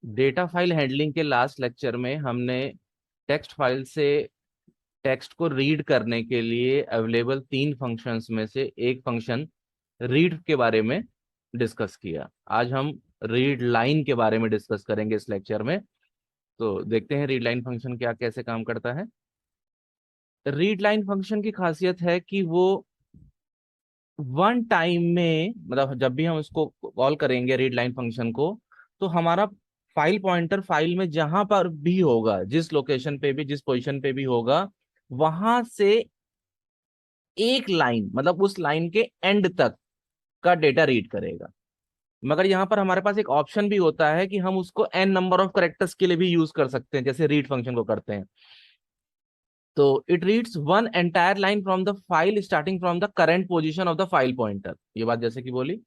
Data file handling के last lecture में हमने टेक्स्ट फाइल से टेक्स्ट को रीड करने के लिए अवेलेबल 3 फंक्शंस में से एक फंक्शन रीड के बारे में डिस्कस किया। आज हम रीड लाइन के बारे में डिस्कस करेंगे इस लेक्चर में। तो देखते हैं रीड लाइन फंक्शन क्या कैसे काम करता है। रीड लाइन फंक्शन की खासियत है कि वो वन टाइम में, मतलब जब भी हम उसको कॉल करेंगे रीड लाइन फंक्शन को, तो हमारा फाइल पॉइंटर फाइल में जहां पर भी होगा, जिस लोकेशन पे भी, जिस पोजीशन पे भी होगा, वहां से एक लाइन, मतलब उस लाइन के एंड तक का डेटा रीड करेगा। मगर यहाँ पर हमारे पास एक ऑप्शन भी होता है कि हम उसको एन नंबर ऑफ करेक्टर्स के लिए भी यूज कर सकते हैं, जैसे रीड फंक्शन को करते हैं। तो it reads one entire line from the file starting from the current position of the file pointer. ये बात जैसे कि बोली,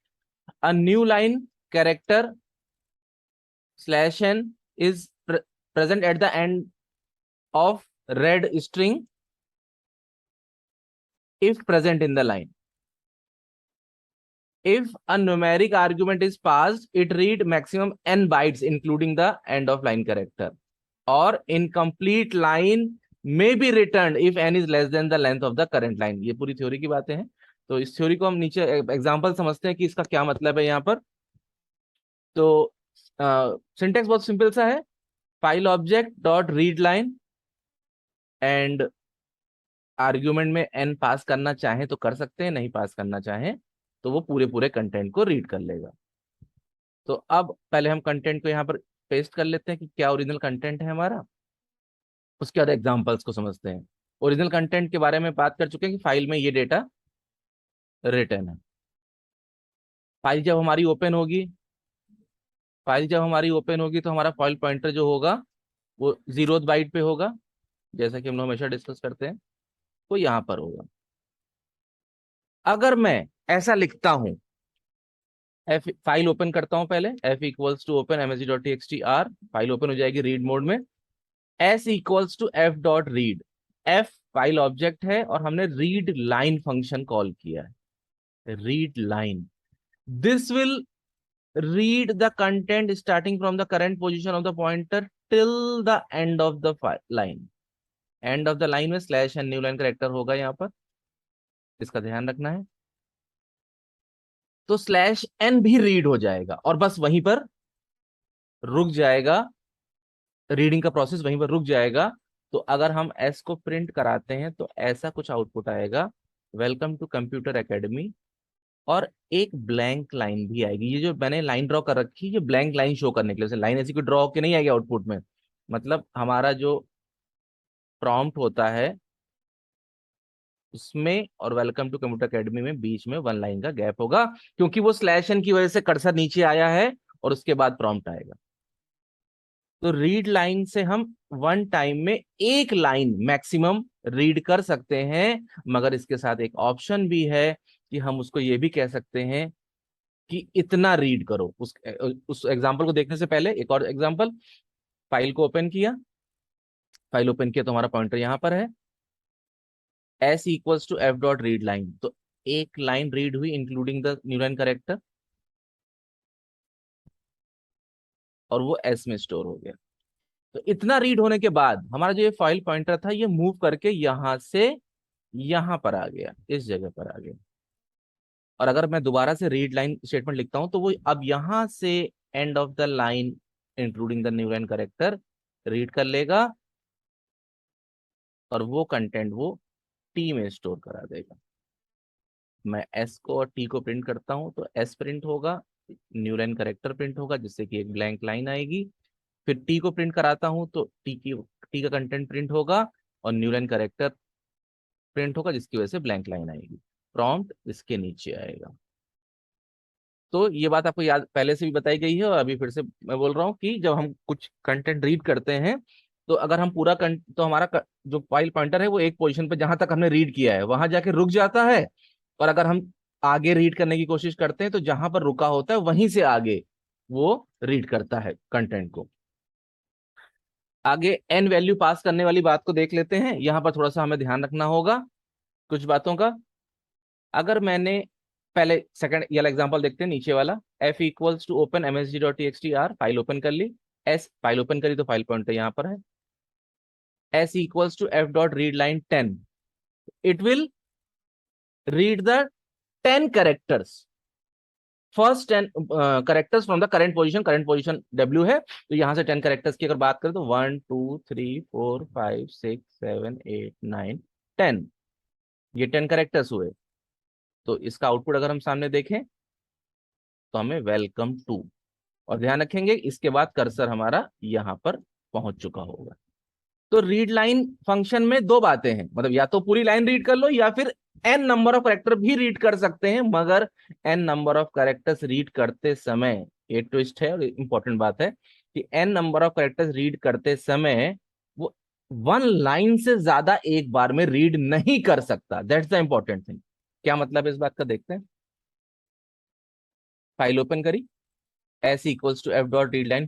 a new line character slash n is present at the end of read string if present in the line. If a numeric argument is passed, it read maximum n bytes including the end of line character, or incomplete line may be returned if n is less than the length of the current line. ये पूरी theory की बातें हैं। तो इस theory को हम नीचे एग्जांपल समझते हैं कि इसका क्या मतलब है यहाँ पर। तो सिंटेक्स बहुत सिंपल सा है, file object dot read line, and argument में एन पास करना चाहे तो कर सकते हैं, नहीं पास करना चाहे तो वो पूरे पूरे कंटेंट को रीड कर लेगा। तो अब पहले हम कंटेंट को यहाँ पर पेस्ट कर लेते हैं कि क्या ओरिजिनल कंटेंट है हमारा। उसके बाद एग्जांपल्स को समझते हैं। ओरिजिनल कंटेंट के बारे में बात कर चुके हैं कि फाइल में ये डेटा रिटर्न है। फाइल जब हमारी ओपन होगी, तो हमारा फाइल पॉइंटर जो होगा वो 0th बाइट पे होगा, जैसा कि हम लोग हमेशा डिस्कस करते हैं, वो यहाँ पर होगा। अगर मैं ऐसा लिखता हूं, एफ फाइल ओपन करता हूं, पहले F equals to open msg.txt r, file open हो जाएगी रीड मोड में। S equals to F dot read, F file object है और हमने रीड लाइन फंक्शन कॉल किया है, read line. This will read the content starting from the current position of the pointer till the end of the line. End of the line में slash N new line character होगा यहाँ पर, इसका ध्यान रखना है। तो स्लैश एन भी रीड हो जाएगा और बस वहीं पर रुक जाएगा, रीडिंग का प्रोसेस वहीं पर रुक जाएगा। तो अगर हम एस को प्रिंट कराते हैं तो ऐसा कुछ आउटपुट आएगा, वेलकम टू कंप्यूटर एकेडमी, और एक ब्लैंक लाइन भी आएगी। ये जो मैंने लाइन ड्रॉ कर रखी है, ये ब्लैंक लाइन शो करने के लिए, लाइन ऐसी कोई ड्रॉ होकर नहीं आएगी आउटपुट में। मतलब हमारा जो प्रॉम्प्ट होता है उसमें और वेलकम टू कंप्यूटर एकेडमी में बीच में 1 लाइन का गैप होगा, क्योंकि वो स्लैश एन की वजह से कर्सर नीचे आया है और उसके बाद प्रॉम्प्ट आएगा। तो रीड लाइन से हम वन टाइम में एक लाइन मैक्सिमम रीड कर सकते हैं, मगर इसके साथ एक ऑप्शन भी है कि हम उसको ये भी कह सकते हैं कि इतना रीड करो। उस एग्जांपल को देखने से पहले एक और एग्जांपल। फाइल को ओपन किया, फाइल ओपन किया तो हमारा पॉइंटर यहां पर है, s equals to F dot read line. तो एक लाइन रीड हुई including the new line character, और वो एस में स्टोर हो गया। तो इतना रीड होने के बाद हमारा जो ये फाइल पॉइंटर था ये मूव करके यहां से यहां पर आ गया, इस जगह पर आ गया। और अगर मैं दोबारा से रीड लाइन स्टेटमेंट लिखता हूं तो वो अब यहां से and of the line including the new line character read कर लेगा और वो कंटेंट वो टी में स्टोर करा देगा। मैं एस को और टी को प्रिंट करता हूं तो एस प्रिंट होगा, न्यू लाइन करेक्टर प्रिंट होगा जिससे कि एक ब्लैंक लाइन आएगी। फिर टी को प्रिंट कराता हूं तो टी का कंटेंट प्रिंट होगा और न्यू लाइन करेक्टर प्रिंट होगा जिसकी वजह से ब्लैंक लाइन आएगी। प्रॉम्प्ट इसके नीचे आएगा। तो ये बात आपको याद पहले से भी बताई गई है और अभी फिर से मैं बोल रहा हूँ कि जब हम कुछ कंटेंट रीड करते हैं तो अगर हम तो हमारा जो फाइल पॉइंटर है वो एक पोजीशन पे जहां तक हमने रीड किया है वहां जाके रुक जाता है, और अगर हम आगे रीड करने की कोशिश करते हैं तो जहां पर रुका होता है वहीं से आगे वो रीड करता है कंटेंट को। आगे एन वैल्यू पास करने वाली बात को देख लेते हैं। यहां पर थोड़ा सा हमें ध्यान रखना होगा कुछ बातों का। अगर मैंने पहले सेकंड ये वाला एग्जांपल देखते हैं, नीचे वाला, f equals to open msg.txt r, file open कर ली। एस, फाइल ओपन करी तो फाइल पॉइंटर यहाँ पर है, s equals to F dot read line 10, it will read the 10 characters, first 10 characters from the current position W है, तो यहां से 10 करेक्टर्स की अगर बात करें तो 1 2 3 4 5 6 7 8 9 10, ये 10 करेक्टर्स हुए। तो इसका आउटपुट अगर हम सामने देखें तो हमें वेलकम टू, और ध्यान रखेंगे इसके बाद कर्सर हमारा यहां पर पहुंच चुका होगा। तो रीड लाइन फंक्शन में दो बातें हैं, मतलब या तो पूरी लाइन रीड कर लो या फिर एन नंबर ऑफ कैरेक्टर भी रीड कर सकते हैं, मगर n number of characters read करते समय ये ट्विस्ट है और इंपॉर्टेंट बात है कि n number of characters read करते समय वो वन लाइन से ज्यादा एक बार में रीड नहीं कर सकता। That's the important thing. क्या मतलब है इस बात का, देखते हैं। फाइल ओपन करी, s equals to F dot read line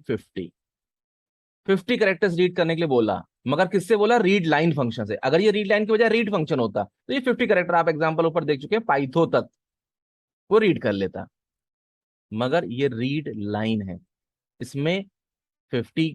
50 characters read करने के लिए बोला, मगर किससे बोला, रीड लाइन फंक्शन से। अगर ये रीड लाइन की वजह रीड फंक्शन होता तो ये 50 कैरेक्टर आप एग्जांपल ऊपर देख चुके हैं पाइथो तक वो रीड कर लेता, मगर ये रीड लाइन है, इसमें 50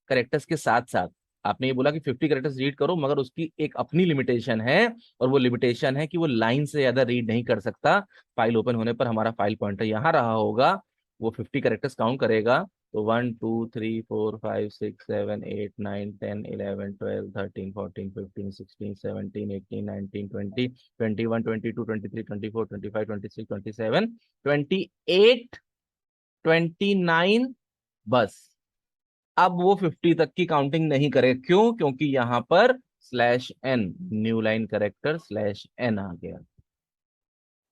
कैरेक्टर्स के साथ साथ आपने ये बोला कि 50 कैरेक्टर्स रीड करो, मगर उसकी एक अपनी लिमिटेशन है, और वो लिमिटेशन है कि वो लाइन से ज्यादा रीड नहीं कर सकता। फाइल ओपन होने पर हमारा फाइल पॉइंटर यहां रहा होगा, वो 50 कैरेक्टर्स काउंट करेगा, तो 1 2 3 4 5 6 7 8 9 10 11 12 13 14 15 16 17 18 19 20 21 22 23 24 25 26 27 28 29, बस अब वो 50 तक की काउंटिंग नहीं करे। क्यों? क्योंकि यहां पर slash N, new line character slash N आ गया,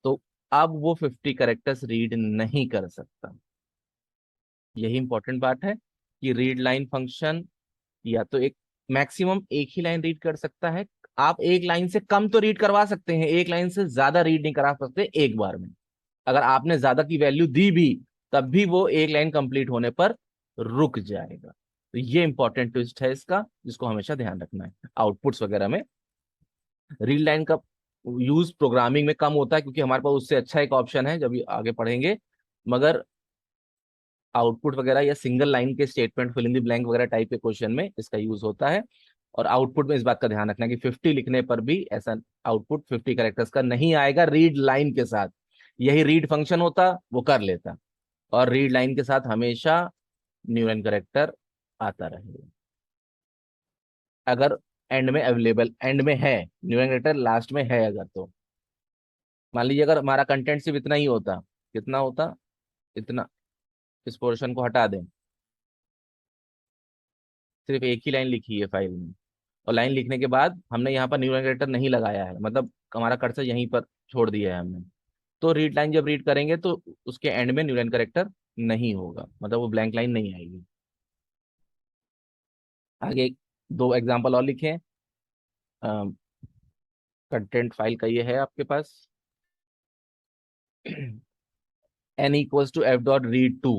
तो अब वो 50 करेक्टर्स रीड नहीं कर सकता। यही इंपॉर्टेंट बात है कि रीड लाइन फंक्शन या तो एक मैक्सिमम एक ही लाइन रीड कर सकता है, आप एक लाइन से कम तो रीड करवा सकते हैं, एक लाइन से ज्यादा रीड नहीं करा सकते एक बार में। अगर आपने ज्यादा की वैल्यू दी भी तब भी वो एक लाइन कंप्लीट होने पर रुक जाएगा। तो ये इंपॉर्टेंट ट्विस्ट है इसका, जिसको हमेशा ध्यान रखना है। आउटपुट्स वगैरह में रीड लाइन का यूज प्रोग्रामिंग में कम होता है, क्योंकि हमारे पास उससे अच्छा एक ऑप्शन है, जब आगे पढ़ेंगे, मगर आउटपुट वगैरह या सिंगल लाइन के statement, fill in the blank वगैरह टाइप के क्वेश्चन में इसका यूज होता है। और आउटपुट में इस बात का ध्यान रखना है कि 50 लिखने पर भी ऐसा आउटपुट 50 कैरेक्टर्स का नहीं आएगा रीड लाइन के साथ। यही रीड फंक्शन होता वो कर लेता, और रीड लाइन के साथ हमेशा न्यू लाइन करेक्टर आता रहेगा। अगर एंड में अवेलेबल, एंड में है न्यू लाइन करेक्टर, लास्ट में है अगर, तो मान लीजिए अगर हमारा कंटेंट सिर्फ इतना ही होता, कितना होता, इतना, इस पोर्शन को हटा दें, सिर्फ एक ही लाइन लिखी है फाइल में, और लाइन लिखने के बाद हमने यहाँ पर न्यू लाइन कैरेक्टर नहीं लगाया है, मतलब हमारा कर्सर यहीं पर छोड़ दिया है हमने, तो रीड लाइन जब रीड करेंगे तो उसके एंड में न्यू लाइन कैरेक्टर नहीं होगा, मतलब वो ब्लैंक लाइन नहीं आएगी। आगे दो एग्जांपल और लिखे। कंटेंट फाइल का ये है आपके पास N equals to F dot read two,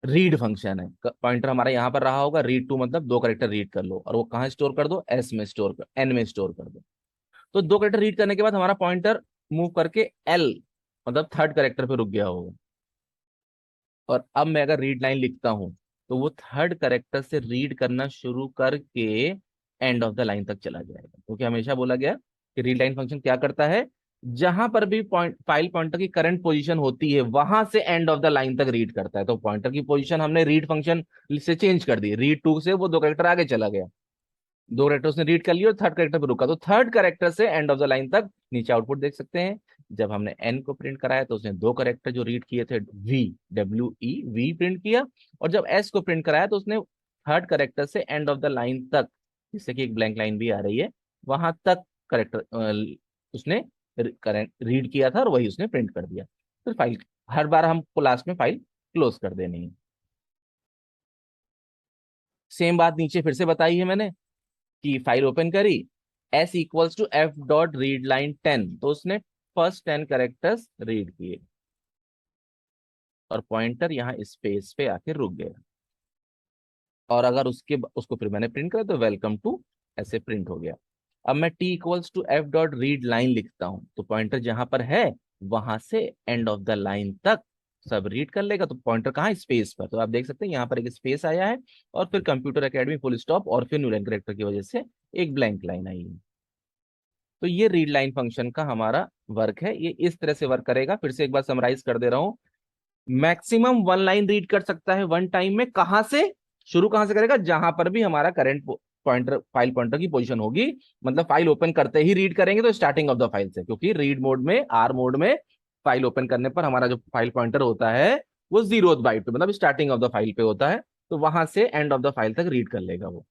read function है, पॉइंटर हमारा यहाँ पर रहा होगा, रीड टू मतलब दो कैरेक्टर रीड कर लो, और वो कहाँ स्टोर कर दो, एस में स्टोर कर, एन में स्टोर कर दो। तो दो कैरेक्टर रीड करने के बाद हमारा पॉइंटर मूव करके एल मतलब थर्ड कैरेक्टर पे रुक गया होगा, और अब मैं अगर रीड लाइन लिखता हूं तो वो थर्ड कैरेक्टर से रीड करना शुरू करके एंड ऑफ द लाइन तक चला जाएगा, क्योंकि हमेशा बोला गया कि रीड लाइन फंक्शन क्या करता है, जहां पर भी पॉइंट फाइल पॉइंटर की करंट पोजीशन होती है वहां से एंड ऑफ द लाइन तक रीड करता है। तो पॉइंटर की पोजीशन हमने रीड फंक्शन से चेंज कर दी, रीड टू से वो दो कैरेक्टर आगे चला गया, दो कैरेक्टर उसने रीड कर लिया और थर्ड कैरेक्टर पे रुका, तो थर्ड कैरेक्टर से एंड ऑफ द लाइन तक। नीचे आउटपुट देख सकते हैं, जब हमने एन को प्रिंट कराया तो उसने दो कैरेक्टर जो रीड किए थे वी, वी प्रिंट किया, और जब एस को प्रिंट कराया तो उसने थर्ड कैरेक्टर से एंड ऑफ द लाइन तक, जिससे कि एक ब्लैंक लाइन भी आ रही है, वहां तक करेक्टर उसने रीड किया था और वही उसने प्रिंट कर दिया। फिर फाइल हर बार हमको लास्ट में फाइल क्लोज कर देनी है। सेम बात नीचे फिर से बताई है मैंने कि फाइल ओपन करी, s equals to F dot read line 10, तो उसने फर्स्ट 10 कैरेक्टर्स रीड किए और पॉइंटर यहाँ स्पेस पे आके रुक गया, और अगर उसको फिर मैंने प्रिंट करा तो वेलकम टू ऐसे प्रिंट हो गया। अब मैं t equals to F dot read line लिखता हूं तो पॉइंटर जहां पर है वहां से एंड ऑफ द लाइन तक सब रीड कर लेगा। तो पॉइंटर कहाँ है, स्पेस पर। तो आप देख सकते हैं यहाँ पर एक स्पेस आया है और फिर कंप्यूटर एकेडमी फुल स्टॉप और फिर न्यू लाइन कैरेक्टर की वजह से एक ब्लैंक लाइन आई है। तो ये रीड लाइन फंक्शन का हमारा वर्क है, ये इस तरह से वर्क करेगा। फिर से एक बार समराइज कर दे रहा हूँ। मैक्सिमम वन लाइन रीड कर सकता है वन टाइम में। कहां से शुरू, कहां से करेगा, जहां पर भी हमारा करंट पॉइंटर, फाइल पॉइंटर की पोजीशन होगी। मतलब फाइल ओपन करते ही रीड करेंगे तो स्टार्टिंग ऑफ द फाइल से, क्योंकि रीड मोड में, आर मोड में फाइल ओपन करने पर हमारा जो फाइल पॉइंटर होता है वो 0th बाइट पे, मतलब स्टार्टिंग ऑफ द फाइल पे होता है। तो वहां से एंड ऑफ द फाइल तक रीड कर लेगा वो।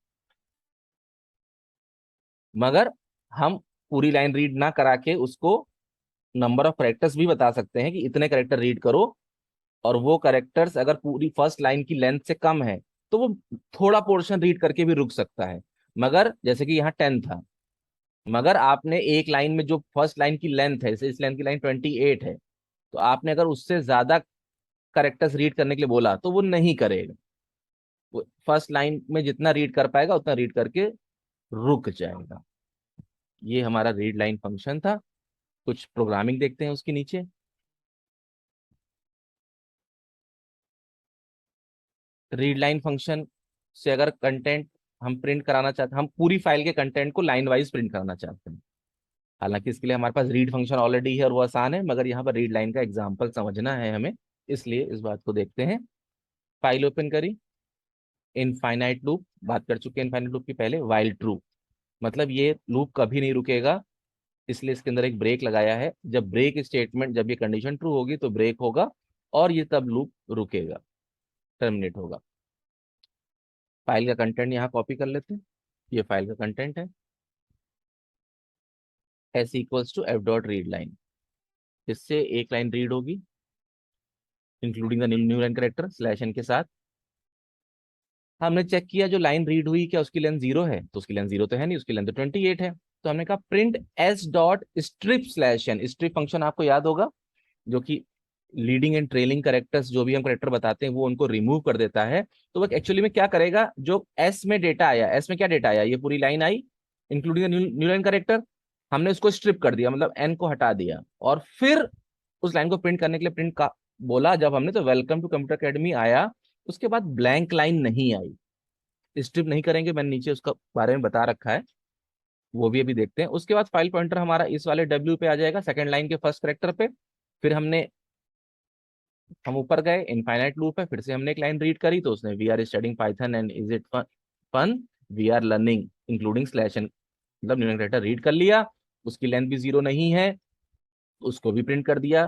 मगर हम पूरी लाइन रीड ना करा के उसको नंबर ऑफ करेक्टर्स भी बता सकते हैं कि इतने करेक्टर रीड करो। और वो करेक्टर्स अगर पूरी फर्स्ट लाइन की लेंथ से कम है तो वो थोड़ा पोर्शन रीड करके भी रुक सकता है। मगर जैसे कि यहाँ 10 था, मगर आपने एक लाइन में जो फर्स्ट लाइन की लेंथ है, जैसे इस लाइन की लाइन 28 है, तो आपने अगर उससे ज्यादा करेक्टर्स रीड करने के लिए बोला तो वो नहीं करेगा। वो फर्स्ट लाइन में जितना रीड कर पाएगा उतना रीड करके रुक जाएगा। ये हमारा रीड लाइन फंक्शन था। कुछ प्रोग्रामिंग देखते हैं उसके नीचे। रीड लाइन फंक्शन से अगर कंटेंट हम प्रिंट कराना चाहते हैं, हम पूरी फाइल के कंटेंट को लाइन वाइज प्रिंट कराना चाहते हैं। हालांकि इसके लिए हमारे पास रीड फंक्शन ऑलरेडी है और वो आसान है, मगर यहाँ पर रीड लाइन का एग्जांपल समझना है हमें, इसलिए इस बात को देखते हैं। फाइल ओपन करी, इनफाइनाइट लूप बात कर चुके हैं। इनफाइनाइट लूप की पहले वाइल ट्रू, मतलब ये लूप कभी नहीं रुकेगा, इसलिए इसके अंदर एक ब्रेक लगाया है। जब ब्रेक स्टेटमेंट, जब ये कंडीशन ट्रू होगी तो ब्रेक होगा और ये तब लूप रुकेगा, टर्मिनेट होगा। फाइल का कंटेंट यहाँ कॉपी कर लेते हैं। ये फाइल का कंटेंट है, s equals to F dot read line. इससे एक लाइन रीड होगी including the new line character slash n के साथ। हमने चेक किया जो लाइन रीड हुई क्या उसकी लेंथ 0 है, तो उसकी लेंथ 0 तो है नहीं, उसकी लेंथ तो 28 है। तो हमने कहा print s dot strip slash n. Strip function आपको याद होगा, जो कि लीडिंग एंड ट्रेलिंग करेक्टर्स जो भी हम करेक्टर बताते हैं वो उनको रिमूव कर देता है। तो वो एक्चुअली में क्या करेगा, जो एस में डेटा आया, एस में क्या डेटा आया, ये पूरी लाइन आई इंक्लूडिंग न्यू लाइन करेक्टर, हमने उसको स्ट्रिप कर दिया, मतलब एन को हटा दिया। और फिर उस लाइन को प्रिंट करने के लिए प्रिंट का बोला जब हमने, तो वेलकम टू कंप्यूटर अकेडमी आया। उसके बाद ब्लैंक लाइन नहीं आई। स्ट्रिप नहीं करेंगे, मैंने नीचे उसका बारे में बता रखा है, वो भी अभी देखते हैं। उसके बाद फाइल पॉइंटर हमारा इस वाले डब्ल्यू पे आ जाएगा, सेकंड लाइन के फर्स्ट करेक्टर पे। फिर हम ऊपर गए, इनफाइनाइट लूप है, फिर से हमने एक लाइन रीड करी, तो उसने we are studying Python and is it fun, we are learning including slash n, मतलब न्यूमरेटर रीड कर लिया। उसकी लेंथ भी 0 नहीं है, उसको भी प्रिंट कर दिया।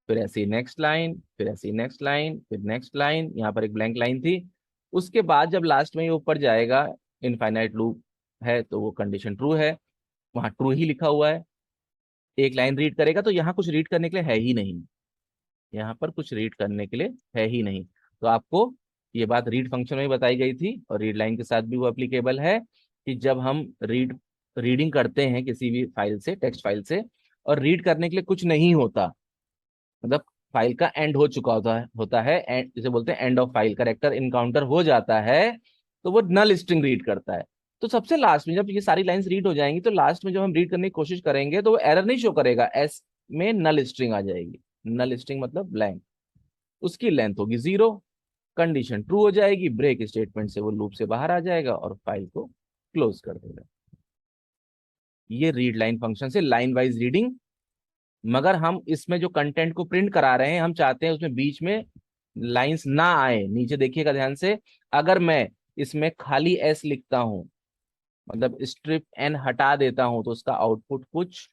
फिर ऐसे ही नेक्स्ट लाइन, फिर ऐसे ही नेक्स्ट लाइन, फिर नेक्स्ट लाइन, यहाँ पर एक ब्लैंक लाइन थी। उसके बाद जब लास्ट में ये ऊपर जाएगा, इनफाइनाइट लूप है तो वो कंडीशन ट्रू है, वहां ट्रू ही लिखा हुआ है। एक लाइन रीड करेगा तो यहाँ कुछ रीड करने के लिए है ही नहीं, यहाँ पर कुछ रीड करने के लिए है ही नहीं। तो आपको ये बात रीड फंक्शन में बताई गई थी और रीड लाइन के साथ भी वो एप्लीकेबल है कि जब हम रीडिंग करते हैं किसी भी फाइल से, टेक्स्ट फाइल से, और रीड करने के लिए कुछ नहीं होता, मतलब फाइल का एंड हो चुका होता है एंड, जिसे बोलते हैं end of file, character encounter हो जाता है, तो वो नल स्ट्रिंग रीड करता है। तो सबसे लास्ट में जब ये सारी लाइंस रीड हो जाएंगी तो लास्ट में जब हम रीड करने की कोशिश करेंगे तो वो एरर नहीं शो करेगा, एस में नल स्ट्रिंग आ जाएगी। नल स्ट्रिंग मतलब ब्लैंक, उसकी लेंथ होगी 0, कंडीशन ट्रू हो जाएगी, ब्रेक स्टेटमेंट से वो लूप से बाहर आ जाएगा और फाइल को क्लोज कर देगा। ये रीड लाइन फंक्शन से लाइन वाइज रीडिंग। मगर हम इसमें जो कंटेंट को प्रिंट करा रहे हैं, हम चाहते हैं उसमें बीच में लाइंस ना आए। नीचे देखिएगा ध्यान से, अगर मैं इसमें खाली एस लिखता हूं, मतलब स्ट्रिप एन हटा देता हूं, तो उसका आउटपुट कुछ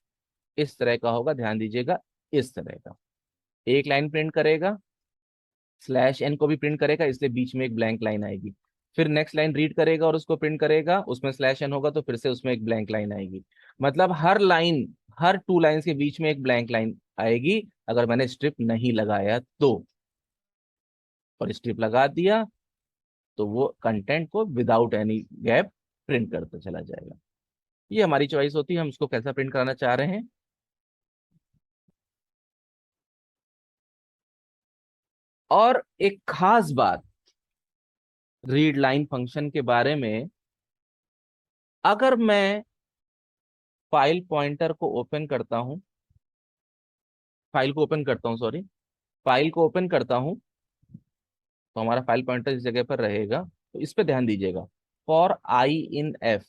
इस तरह का होगा, ध्यान दीजिएगा, इस तरह का। एक लाइन प्रिंट करेगा, स्लैश एन को भी प्रिंट करेगा, इसलिए बीच में एक ब्लैंक लाइन आएगी। फिर नेक्स्ट लाइन रीड करेगा और उसको प्रिंट करेगा, उसमें स्लैश एन होगा तो फिर से उसमें एक ब्लैंक लाइन आएगी। मतलब हर लाइन, हर टू लाइंस के बीच में एक ब्लैंक लाइन आएगी अगर मैंने स्ट्रिप नहीं लगाया तो। और स्ट्रिप लगा दिया तो वो कंटेंट को विदाउट एनी गैप प्रिंट करता चला जाएगा। ये हमारी चॉइस होती है हम उसको कैसा प्रिंट कराना चाह रहे हैं। और एक खास बात रीड लाइन फंक्शन के बारे में, अगर मैं फाइल पॉइंटर को ओपन करता हूं, फाइल को ओपन करता हूं, सॉरी, फाइल को ओपन करता हूं तो हमारा फाइल पॉइंटर इस जगह पर रहेगा, तो इस पे ध्यान दीजिएगा। For I in F,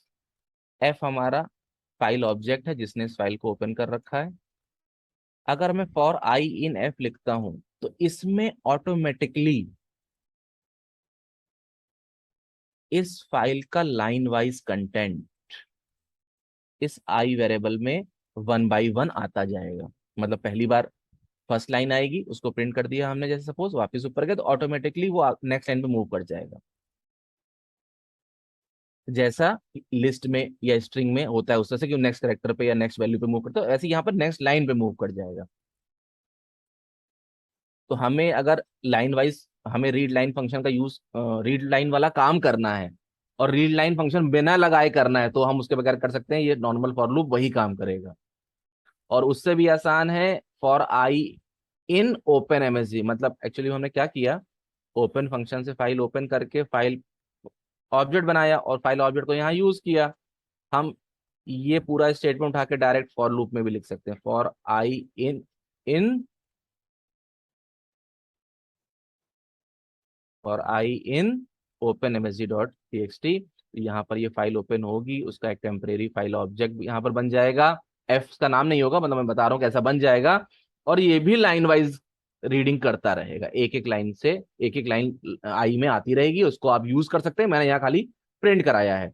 F हमारा फाइल ऑब्जेक्ट है जिसने इस फाइल को ओपन कर रखा है। अगर मैं फॉर आई इन एफ लिखता हूं तो इसमें ऑटोमेटिकली इस फाइल का लाइन वाइज कंटेंट इस आई वेरिएबल में वन बाय वन आता जाएगा। मतलब पहली बार फर्स्ट लाइन आएगी, उसको प्रिंट कर दिया हमने, जैसे सपोज वापस ऊपर गए तो ऑटोमेटिकली वो नेक्स्ट लाइन पे मूव कर जाएगा। जैसा लिस्ट में या स्ट्रिंग में होता है उस तरह से कि नेक्स्ट करेक्टर पे या नेक्स्ट वैल्यू पे मूव करता है, ऐसे यहाँ पर नेक्स्ट लाइन पे मूव कर जाएगा। तो हमें अगर लाइन वाइज हमें रीड लाइन फंक्शन का यूज रीड लाइन वाला काम करना है और रीड लाइन फंक्शन बिना लगाए करना है, तो हम उसके बगैर कर सकते हैं। ये नॉर्मल फॉर लूप वही काम करेगा। और उससे भी आसान है for I in open MSG. मतलब एक्चुअली हमने क्या किया, ओपन फंक्शन से फाइल ओपन करके फाइल ऑब्जेक्ट बनाया और फाइल ऑब्जेक्ट को यहाँ यूज किया। हम ये पूरा स्टेटमेंट उठा के डायरेक्ट फॉर लूप में भी लिख सकते हैं। For I in in for I in open MSG dot TXT. यहाँ पर ये फाइल ओपन होगी, उसका एक टेम्परेरी फाइल ऑब्जेक्ट भी यहाँ पर बन जाएगा। एफ का नाम नहीं होगा, मतलब मैं बता रहा हूँ कैसा बन जाएगा। और ये भी लाइन वाइज रीडिंग करता रहेगा, एक एक लाइन से एक एक लाइन आई में आती रहेगी, उसको आप यूज कर सकते हैं। मैंने यहाँ खाली प्रिंट कराया है।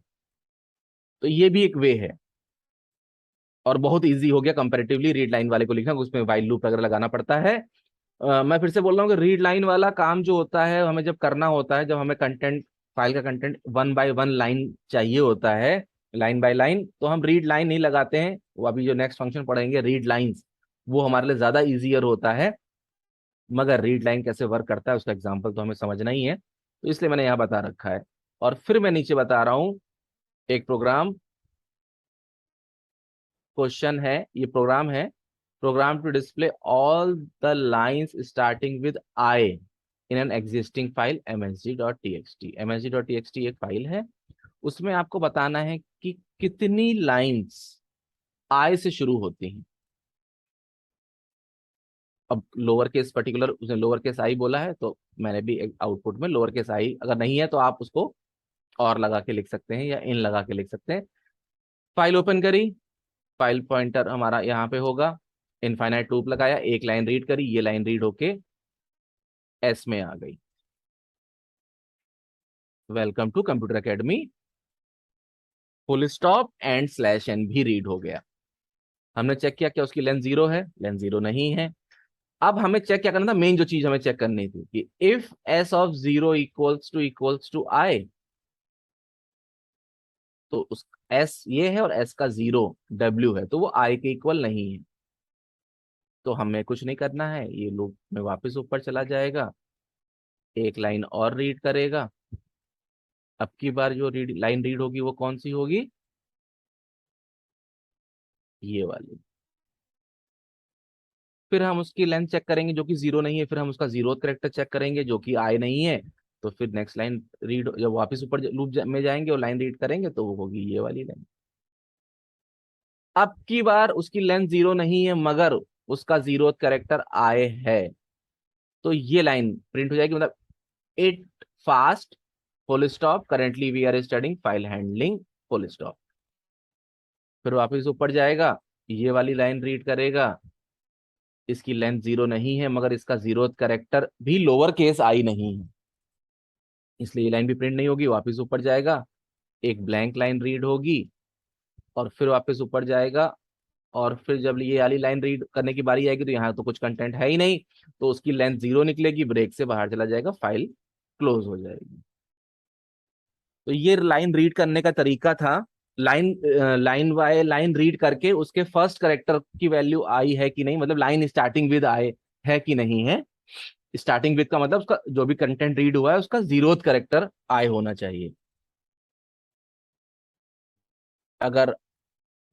तो ये भी एक वे है और बहुत इजी हो गया कंपैरेटिवली रीड लाइन वाले को लिखना, उसमें वाइल लूप वगैरह लगाना पड़ता है। मैं फिर से बोल रहा हूँ कि रीड लाइन वाला काम जो होता है हमें जब करना होता है, जब हमें कंटेंट फाइल का content one by one line चाहिए होता है, लाइन बाय लाइन, तो हम रीड लाइन नहीं लगाते हैं। वो अभी जो नेक्स्ट फंक्शन पढ़ेंगे रीड लाइंस, वो हमारे लिए ज्यादा इजियर होता है। मगर रीड लाइन कैसे वर्क करता है उसका एग्जाम्पल तो हमें समझना ही है, तो इसलिए मैंने यहाँ बता रखा है। और फिर मैं नीचे बता रहा हूँ एक प्रोग्राम, क्वेश्चन है, ये प्रोग्राम है। Program to display all the lines starting with I in an existing file msg.txt। msg.txt एक फाइल है, उसमें आपको बताना है कि कितनी लाइंस आई से शुरू होती हैं। अब लोअर केस पर्टिकुलर उसने लोअर केस आई बोला है, तो मैंने भी एक आउटपुट में लोअर केस आई, अगर नहीं है तो आप उसको और लगा के लिख सकते हैं या इन लगा के लिख सकते हैं। फाइल ओपन करी, फाइल पॉइंटर हमारा यहाँ पे होगा, इनफाइनाइट लूप लगाया, एक लाइन रीड करी, ये लाइन रीड होके एस में आ गई। Welcome to computer academy, full stop and slash n भी रीड हो गया। हमने चेक किया क्या उसकी लेंथ जीरो है, लेंथ जीरो नहीं है। अब हमें चेक क्या करना था, मेन जो चीज हमें चेक करनी थी कि if S of zero equals to I, तो उस एस ये है और एस का जीरो डब्ल्यू है, तो वो आई के इक्वल नहीं है। तो हमें कुछ नहीं करना है, ये लूप में वापस ऊपर चला जाएगा, एक लाइन और रीड करेगा। अब की बार जो लाइन रीड होगी वो कौन सी होगी, ये वाली। फिर हम उसकी लेंथ चेक करेंगे जो कि जीरो नहीं है, फिर हम उसका जीरो करेक्टर चेक करेंगे जो कि आई नहीं है। तो फिर नेक्स्ट लाइन रीड, जब वापस ऊपर लूप में जाएंगे और लाइन रीड करेंगे तो वो होगी ये वाली लाइन। अब की बार उसकी लेंथ जीरो नहीं है मगर उसका जीरो करेक्टर आए है, तो ये लाइन प्रिंट हो जाएगी, मतलब it fast full stop currently we are studying file handling full stop. फिर वापस ऊपर जाएगा, ये वाली लाइन रीड करेगा, इसकी लेंथ जीरो नहीं है मगर इसका जीरो करेक्टर भी लोअर केस आई नहीं है, इसलिए ये लाइन भी प्रिंट नहीं होगी। वापस ऊपर जाएगा, एक ब्लैंक लाइन रीड होगी और फिर वापस ऊपर जाएगा। और फिर जब ये वाली लाइन रीड करने की बारी आएगी तो यहाँ तो कुछ कंटेंट है ही नहीं, तो उसकी लेंथ जीरो निकलेगी, ब्रेक से बाहर चला जाएगा, फाइल क्लोज हो जाएगी। तो ये लाइन रीड करने का तरीका था। Line line by line read करके उसके फर्स्ट करेक्टर की वैल्यू आई है कि नहीं, मतलब लाइन स्टार्टिंग विद आई है कि नहीं है। स्टार्टिंग विद का मतलब उसका जो भी कंटेंट रीड हुआ है उसका जीरोथ करेक्टर आई होना चाहिए। अगर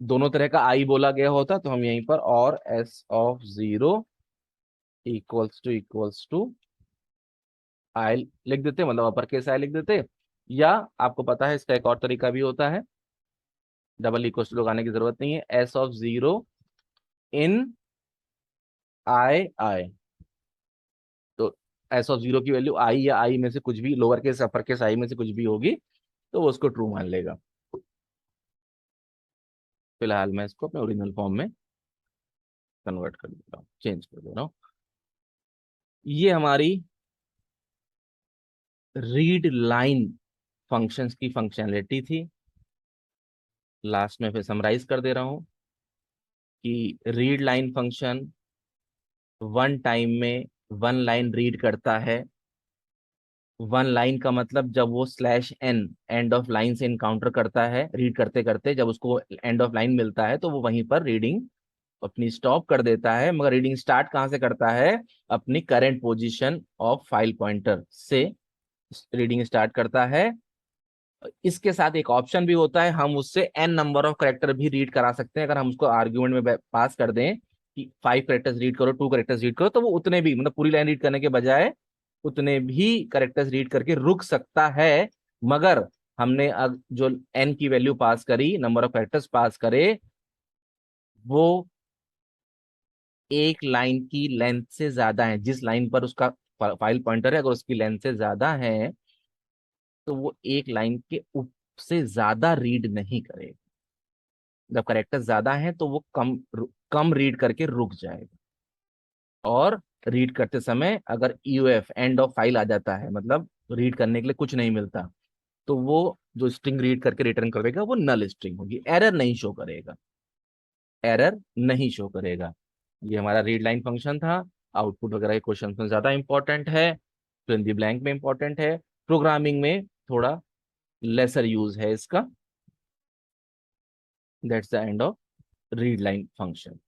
दोनों तरह का आई बोला गया होता तो हम यहीं पर और S of zero equals to I लिख देते, मतलब अपर केस आई लिख देते। या आपको पता है इसका एक और तरीका भी होता है, डबल इक्वल्स टू लगाने की जरूरत नहीं है, S of zero in I I. S of zero की वैल्यू आई या आई में से कुछ भी, lower case upper case I में से कुछ भी होगी, तो वो उसको ट्रू मान लेगा। फिलहाल मैं इसको अपने ओरिजिनल फॉर्म में कन्वर्ट कर देता हूँ, चेंज कर दे रहा हूँ। ये हमारी रीड लाइन फंक्शंस की फंक्शनैलिटी थी। लास्ट में फिर समराइज कर दे रहा हूँ कि read line function one time में वन लाइन रीड करता है। वन लाइन का मतलब जब वो slash n end of line से इनकाउंटर करता है, रीड करते करते जब उसको एंड ऑफ लाइन मिलता है तो वो वहीं पर रीडिंग अपनी स्टॉप कर देता है। मगर रीडिंग स्टार्ट कहाँ से करता है? अपनी current position of file pointer से रीडिंग स्टार्ट करता है। इसके साथ एक ऑप्शन भी होता है, हम उससे एन नंबर ऑफ करेक्टर भी रीड करा सकते हैं। अगर हम उसको आर्ग्यूमेंट में पास कर दें कि 5 करेक्टर्स रीड करो, 2 करेक्टर्स रीड करो, तो वो उतने भी, मतलब पूरी लाइन रीड करने के बजाय उतने भी करेक्टर्स रीड करके रुक सकता है। मगर हमने जो एन की वैल्यू पास करी, नंबर ऑफ करेक्टर्स पास करे, वो एक लाइन की लेंथ से ज्यादा है। जिस लाइन पर उसका फाइल पॉइंटर है, अगर उसकी लेंथ से ज्यादा है तो वो एक लाइन के उप से ज्यादा रीड नहीं करेगा। जब करेक्टर ज्यादा है तो वो कम रीड करके रुक जाएगा। और रीड करते समय अगर यूएफ एंड ऑफ फाइल आ जाता है, मतलब रीड करने के लिए कुछ नहीं मिलता, तो वो जो स्ट्रिंग रीड करके रिटर्न करेगा वो नल स्ट्रिंग होगी, एरर नहीं शो करेगा, एरर नहीं शो करेगा। ये हमारा रीड लाइन फंक्शन था। आउटपुट वगैरह के क्वेश्चन में ज्यादा इंपॉर्टेंट है, फिल इन द ब्लैंक में इंपॉर्टेंट है, प्रोग्रामिंग में थोड़ा लेसर यूज है इसका। That's the end of read line function.